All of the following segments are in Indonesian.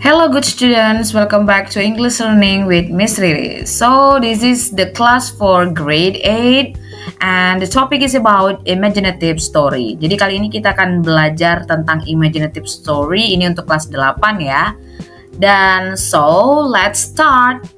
Hello, good students. Welcome back to English Learning with Miss Riri. So, this is the class for grade 8 and the topic is about imaginative story. Jadi kali ini kita akan belajar tentang imaginative story. Ini untuk kelas 8 ya. Dan let's start.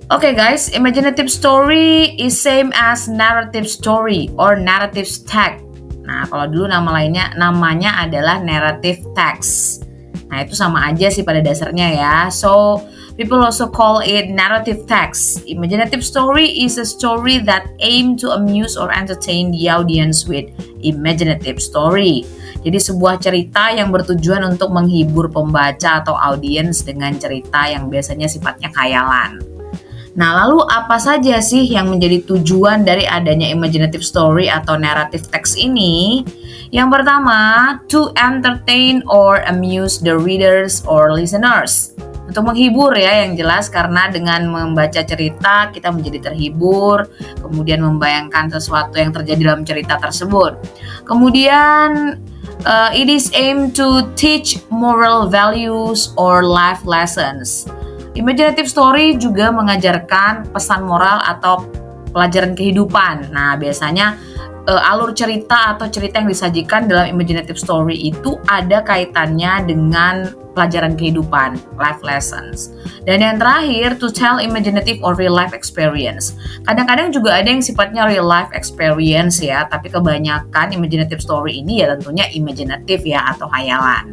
Okay guys, imaginative story is same as narrative story or narrative text. Nah, kalau dulu namanya adalah narrative text. Nah, itu sama aja sih pada dasarnya ya. So, people also call it narrative text. Imaginative story is a story that aim to amuse or entertain the audience with imaginative story. Jadi sebuah cerita yang bertujuan untuk menghibur pembaca atau audiens dengan cerita yang biasanya sifatnya khayalan. Nah, lalu apa saja sih yang menjadi tujuan dari adanya imaginative story atau narrative text ini? Yang pertama, to entertain or amuse the readers or listeners. Untuk menghibur ya, yang jelas karena dengan membaca cerita kita menjadi terhibur, kemudian membayangkan sesuatu yang terjadi dalam cerita tersebut. Kemudian, it is aimed to teach moral values or life lessons. Imaginative story juga mengajarkan pesan moral atau pelajaran kehidupan. Nah, biasanya alur cerita atau cerita yang disajikan dalam imaginative story itu ada kaitannya dengan pelajaran kehidupan, life lessons. Dan yang terakhir, to tell imaginative or real life experience. Kadang-kadang juga ada yang sifatnya real life experience ya, tapi kebanyakan imaginative story ini ya tentunya imaginative ya atau hayalan.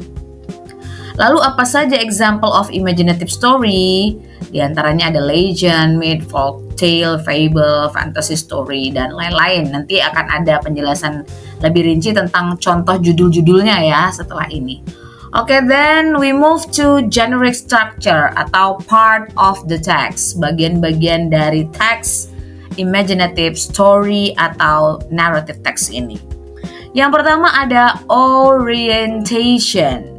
Lalu apa saja example of imaginative story? Di antaranya ada legend, myth, folk tale, fable, fantasy story, dan lain-lain. Nanti akan ada penjelasan lebih rinci tentang contoh judul-judulnya ya setelah ini. Oke, then we move to generic structure atau part of the text. Bagian-bagian dari teks imaginative story atau narrative text ini. Yang pertama ada orientation.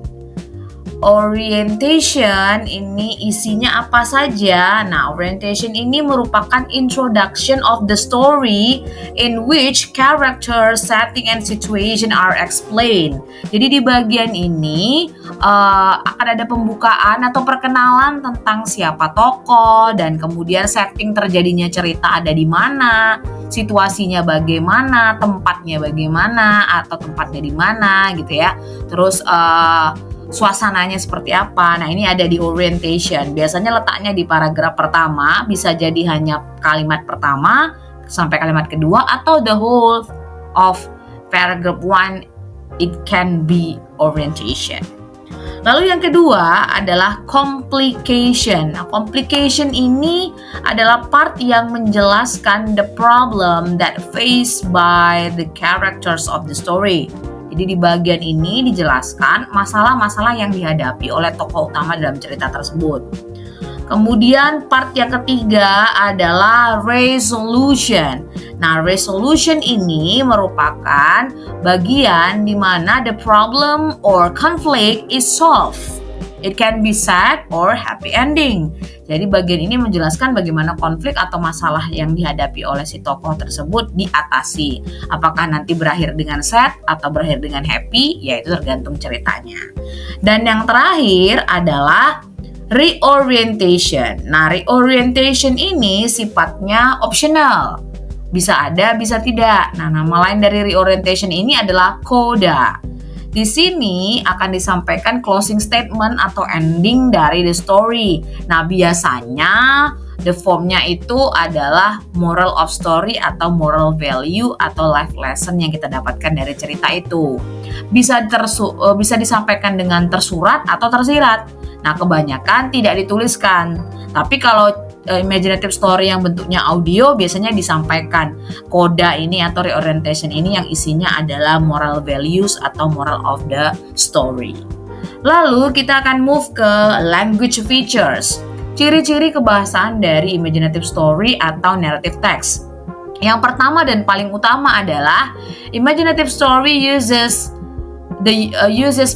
Orientation ini isinya apa saja? Nah, orientation ini merupakan introduction of the story in which character, setting, and situation are explained. Jadi di bagian ini akan ada pembukaan atau perkenalan tentang siapa tokoh dan kemudian setting terjadinya cerita ada di mana, situasinya bagaimana, tempatnya bagaimana atau tempatnya di mana gitu ya. Terus suasananya seperti apa. Nah, ini ada di orientation. Biasanya letaknya di paragraf pertama, bisa jadi hanya kalimat pertama sampai kalimat kedua atau the whole of paragraph 1, it can be orientation. Lalu yang kedua adalah complication. Nah, complication ini adalah part yang menjelaskan the problem that faced by the characters of the story. Jadi di bagian ini dijelaskan masalah-masalah yang dihadapi oleh tokoh utama dalam cerita tersebut. Kemudian part yang ketiga adalah resolution. Nah, resolution ini merupakan bagian di mana the problem or conflict is solved. It can be sad or happy ending. Jadi bagian ini menjelaskan bagaimana konflik atau masalah yang dihadapi oleh si tokoh tersebut diatasi. Apakah nanti berakhir dengan sad atau berakhir dengan happy, ya itu tergantung ceritanya. Dan yang terakhir adalah reorientation. Nah, reorientation ini sifatnya optional. Bisa ada, bisa tidak. Nah, nama lain dari reorientation ini adalah coda. Di sini akan disampaikan closing statement atau ending dari the story. Nah, biasanya the formnya itu adalah moral of story atau moral value atau life lesson yang kita dapatkan dari cerita itu. Bisa disampaikan dengan tersurat atau tersirat. Nah, kebanyakan tidak dituliskan. Tapi kalau imaginative story yang bentuknya audio biasanya disampaikan koda ini atau reorientation ini yang isinya adalah moral values atau moral of the story. Lalu kita akan move ke language features. Ciri-ciri kebahasaan dari imaginative story atau narrative text. Yang pertama dan paling utama adalah imaginative story uses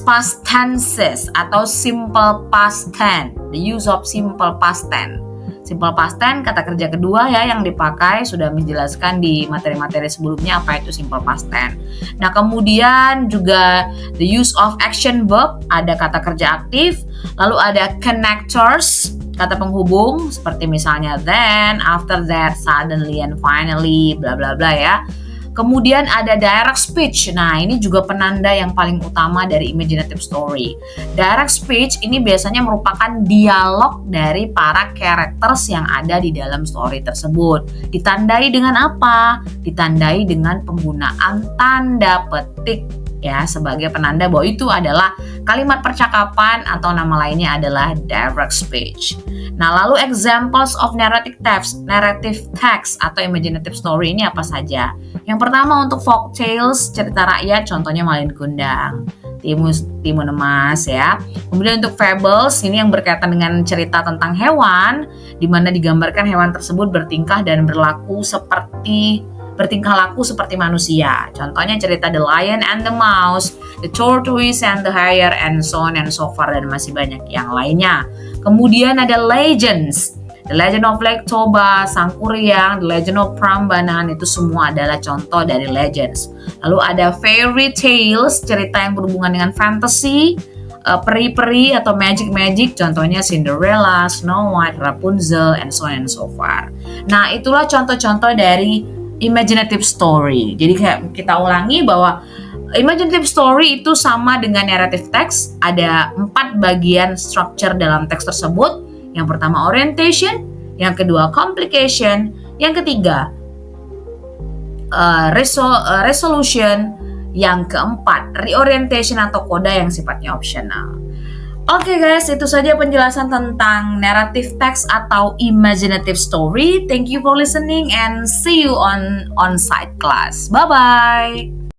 past tenses atau simple past tense. The use of simple past tense. Simple past tense, kata kerja kedua ya yang dipakai, sudah menjelaskan di materi-materi sebelumnya apa itu simple past tense. Nah, kemudian juga the use of action verb, ada kata kerja aktif, lalu ada connectors, kata penghubung seperti misalnya then, after that, suddenly, and finally, bla bla bla ya. Kemudian ada direct speech. Nah, ini juga penanda yang paling utama dari imaginative story. Direct speech ini biasanya merupakan dialog dari para characters yang ada di dalam story tersebut. Ditandai dengan apa? Ditandai dengan penggunaan tanda petik ya sebagai penanda bahwa itu adalah kalimat percakapan atau nama lainnya adalah direct speech. Nah, lalu examples of narrative text atau imaginative story ini apa saja? Yang pertama untuk folk tales, cerita rakyat, contohnya Malin Kundang, Timun Emas ya. Kemudian untuk fables, ini yang berkaitan dengan cerita tentang hewan, di mana digambarkan hewan tersebut bertingkah laku seperti manusia. Contohnya cerita The Lion and the Mouse, The Tortoise and the Hare, and so on and so forth, dan masih banyak yang lainnya. Kemudian ada legends, The Legend of Lake Toba, Sangkuriang, The Legend of Prambanan, itu semua adalah contoh dari legends. Lalu ada fairy tales, cerita yang berhubungan dengan fantasy, peri-peri atau magic, contohnya Cinderella, Snow White, Rapunzel, and so on and so forth. Nah, itulah contoh-contoh dari imaginative story. Jadi kayak kita ulangi bahwa imaginative story itu sama dengan narrative text. Ada 4 bagian structure dalam teks tersebut. Yang pertama orientation, yang kedua complication, yang ketiga resolution, yang keempat reorientation atau koda yang sifatnya optional. Oke guys, itu saja penjelasan tentang narrative text atau imaginative story. Thank you for listening and see you on on-site class. Bye bye.